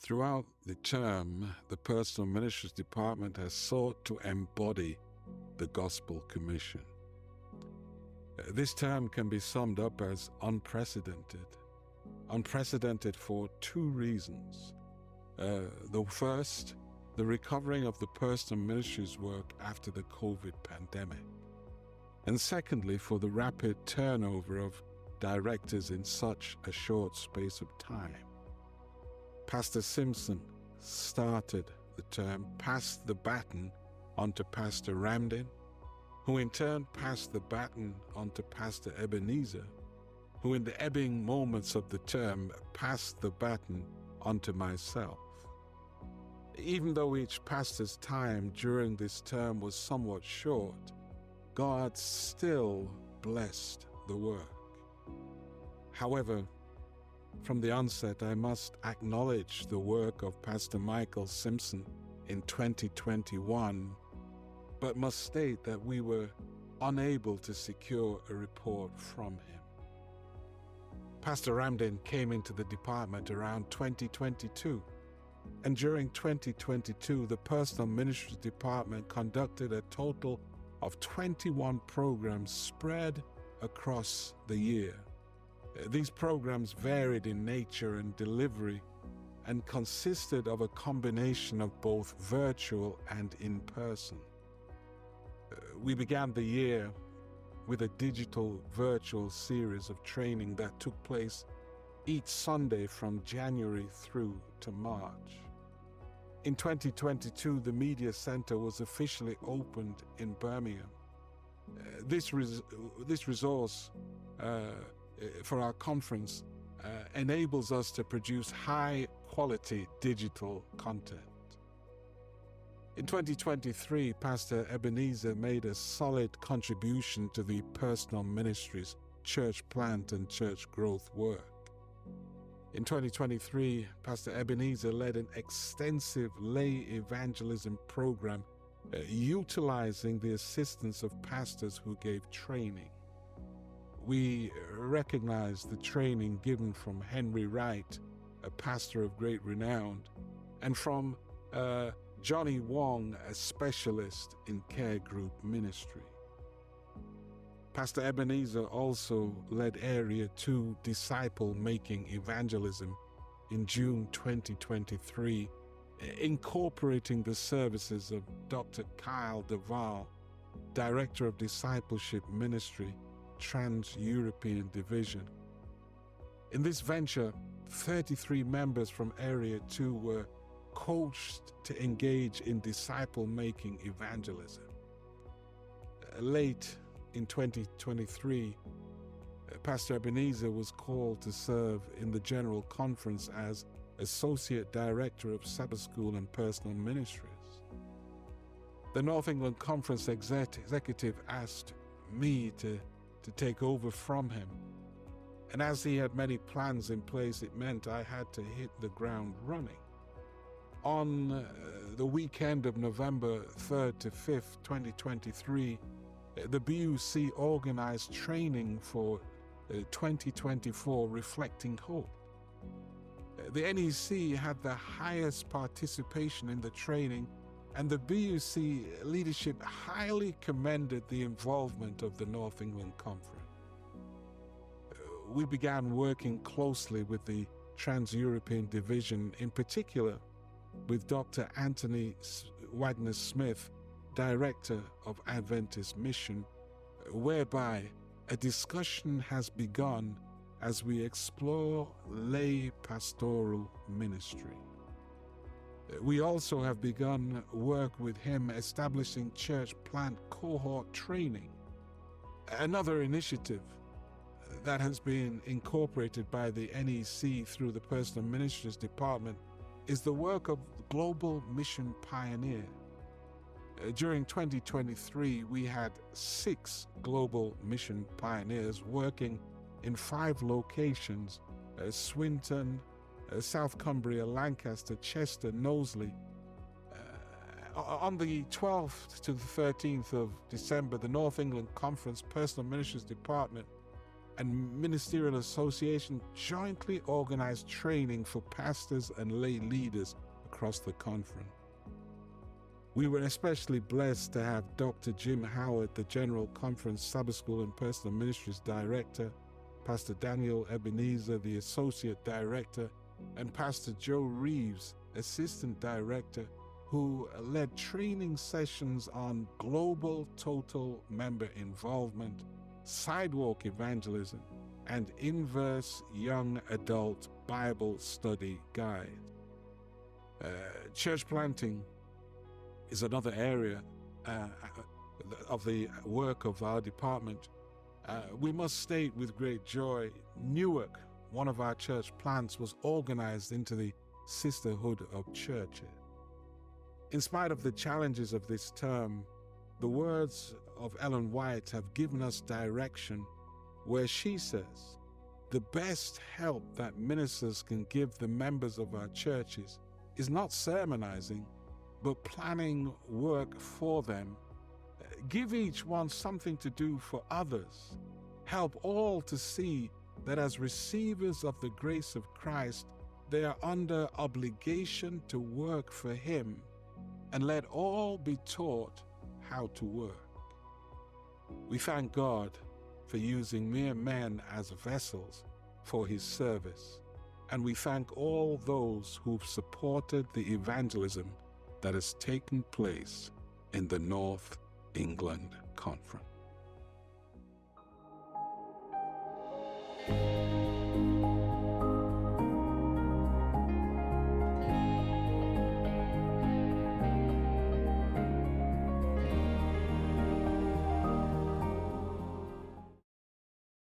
Throughout the term, the Personal Ministries Department has sought to embody the Gospel Commission. This term can be summed up as unprecedented. Unprecedented for two reasons. The first, the recovering of the personal ministries work after the COVID pandemic. And secondly, for the rapid turnover of directors in such a short space of time. Pastor Simpson started the term, passed the baton on to Pastor Ramdin, who in turn passed the baton on to Pastor Ebenezer, who in the ebbing moments of the term passed the baton on to myself. Even though each pastor's time during this term was somewhat short, God still blessed the work. However, from the onset, I must acknowledge the work of Pastor Michael Simpson in 2021, but must state that we were unable to secure a report from him. Pastor Ramdin came into the department around 2022, and during 2022, the Personal Ministries Department conducted a total of 21 programs spread across the year. These programs varied in nature and delivery and consisted of a combination of both virtual and in-person. We began the year with a digital virtual series of training that took place each Sunday from January through to March. In 2022, the Media Center was officially opened in Birmingham. This resource for our conference enables us to produce high-quality digital content. In 2023, Pastor Ebenezer made a solid contribution to the Personal Ministries church plant and church growth work. In 2023, Pastor Ebenezer led an extensive lay evangelism program utilizing the assistance of pastors who gave training. We recognize the training given from Henry Wright, a pastor of great renown, and from Johnny Wong, a specialist in care group ministry. Pastor Ebenezer also led Area 2 disciple-making evangelism in June 2023, incorporating the services of Dr. Kyle Duval, Director of Discipleship Ministry, Trans-European Division. In this venture, 33 members from Area 2 were coached to engage in disciple-making evangelism. Late in 2023, Pastor Ebenezer was called to serve in the General Conference as Associate Director of Sabbath School and Personal Ministries. The North England Conference executive asked me to take over from him. And as he had many plans in place, it meant I had to hit the ground running. On the weekend of November 3rd to 5th, 2023, the BUC organized training for 2024 Reflecting Hope. The NEC had the highest participation in the training, and the BUC leadership highly commended the involvement of the North England Conference. We began working closely with the Trans-European Division, in particular with Dr. Anthony Wagner-Smith, Director of Adventist Mission, whereby a discussion has begun as we explore lay pastoral ministry. We also have begun work with him establishing church plant cohort training. Another initiative that has been incorporated by the NEC through the Personal Ministries Department is the work of Global Mission Pioneer. During 2023, we had 6 Global Mission Pioneers working in 5 locations: Swinton, South Cumbria, Lancaster, Chester, Knowsley. On the 12th to the 13th of December, the North England Conference Personal Ministries Department and Ministerial Association jointly organized training for pastors and lay leaders across the conference. We were especially blessed to have Dr. Jim Howard, the General Conference Sabbath School and Personal Ministries Director, Pastor Daniel Ebenezer, the Associate Director, and Pastor Joe Reeves, Assistant Director, who led training sessions on global total member involvement, sidewalk evangelism, and inverse young adult Bible study guide. Church planting is another area of the work of our department. We must state with great joy, Newark, one of our church plants, was organized into the Sisterhood of Churches. In spite of the challenges of this term, the words of Ellen White have given us direction where she says, the best help that ministers can give the members of our churches is not sermonizing, but planning work for them. Give each one something to do for others. Help all to see that as receivers of the grace of Christ, they are under obligation to work for Him, and let all be taught how to work. We thank God for using mere men as vessels for His service, and we thank all those who've supported the evangelism that has taken place in the North England Conference.